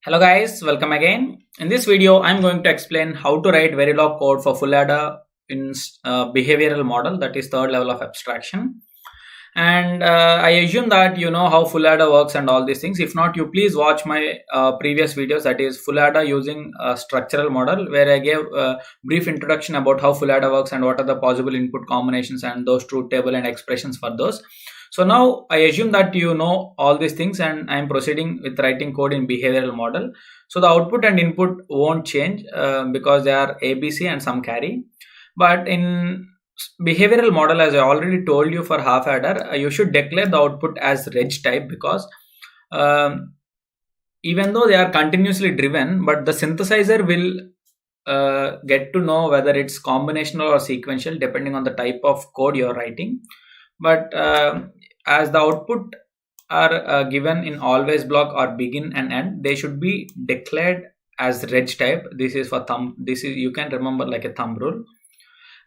Hello guys, welcome again. In this video, I'm going to explain how to write Verilog code for full adder in behavioral model, that is third level of abstraction. And I assume that you know how full adder works and all these things. If not, you please watch my previous videos, that is full adder using a structural model, where I gave a brief introduction about how full adder works and what are the possible input combinations and those truth table and expressions for those. So now I assume that you know all these things, and I'm proceeding with writing code in behavioral model. So the output and input won't change because they are A, B, C and some carry. But in behavioral model, as I already told you, for half adder, you should declare the output as reg type, because even though they are continuously driven, but the synthesizer will get to know whether it's combinational or sequential depending on the type of code you're writing. But as the output are given in always block or begin and end, they should be declared as reg type. This is for thumb. This is, you can remember, like a thumb rule.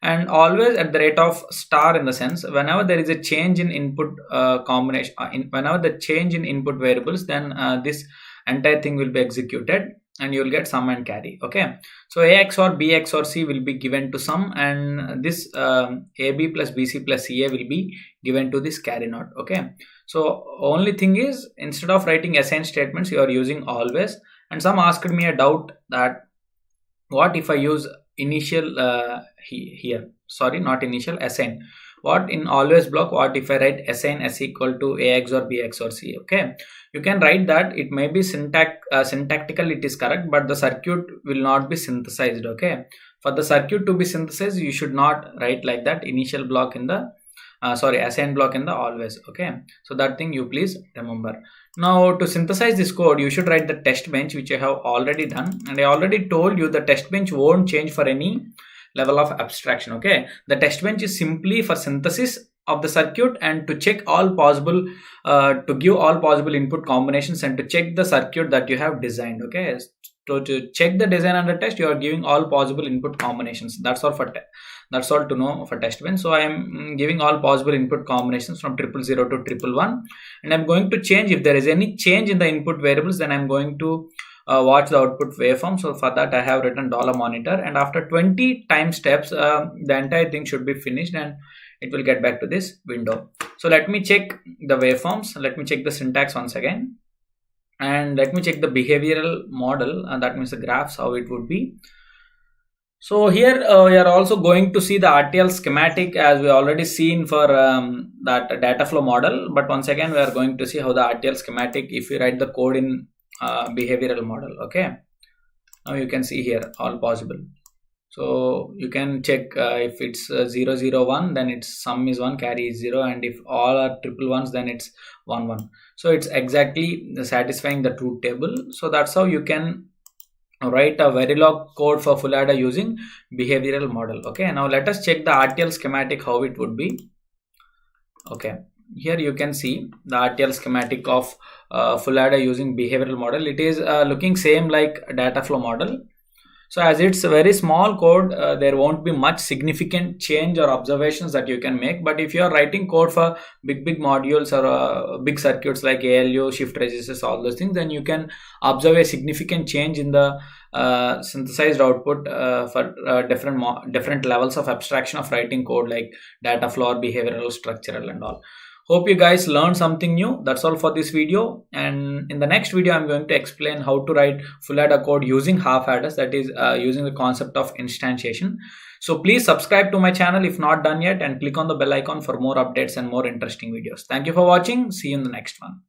And always at the rate of star, in the sense whenever there is a change in input combination, whenever the change in input variables, then this entire thing will be executed and you will get sum and carry. Okay, so ax or bx or c will be given to sum, and this ab plus bc plus ca will be given to this carry node. Okay, so only thing is, instead of writing assign statements, you are using always. And some asked me a doubt that what if I use initial here, sorry, not initial, assign. What in always block, what if I write assign s equal to ax or bx or c? Okay, you can write that. It may be syntactical, it is correct, but the circuit will not be synthesized. Okay, for the circuit to be synthesized, you should not write like that, initial block in the assign block in the always. Okay, so that thing you please remember. Now to synthesize this code, you should write the test bench, which I have already done, and I already told you the test bench won't change for any level of abstraction. Okay, the test bench is simply for synthesis of the circuit and to check all possible to give all possible input combinations and to check the circuit that you have designed. Okay, so to check the design under test, you are giving all possible input combinations. That's all for that's all to know for test bench. So I am giving all possible input combinations from 000 to 111, and I'm going to change. If there is any change in the input variables, then I'm going to watch the output waveform. So for that, I have written $monitor, and after 20 time steps, the entire thing should be finished and it will get back to this window. So let me check the waveforms. Let me check the syntax once again, and let me check the behavioral model, and that means the graphs, how it would be. So here we are also going to see the RTL schematic, as we already seen for that data flow model. But once again, we are going to see how the RTL schematic, if you write the code in behavioral model. Okay, now you can see here all possible. So you can check if it's 0 0 1, then its sum is 1, carry is 0, and if all are triple ones, then it's 1 1. So it's exactly satisfying the truth table. So that's how you can write a Verilog code for full adder using behavioral model. Okay, now let us check the RTL schematic, how it would be. Okay, here you can see the RTL schematic of full adder using behavioral model. It is looking same like data flow model. So as it's a very small code, there won't be much significant change or observations that you can make. But if you are writing code for big modules or big circuits like ALU, shift registers, all those things, then you can observe a significant change in the synthesized output for different levels of abstraction of writing code, like data flow, behavioral, structural and all. Hope you guys learned something new. That's all for this video, and in the next video I'm going to explain how to write full adder code using half adders, that is using the concept of instantiation. So please subscribe to my channel if not done yet, and click on the bell icon for more updates and more interesting videos. Thank you for watching. See you in the next one.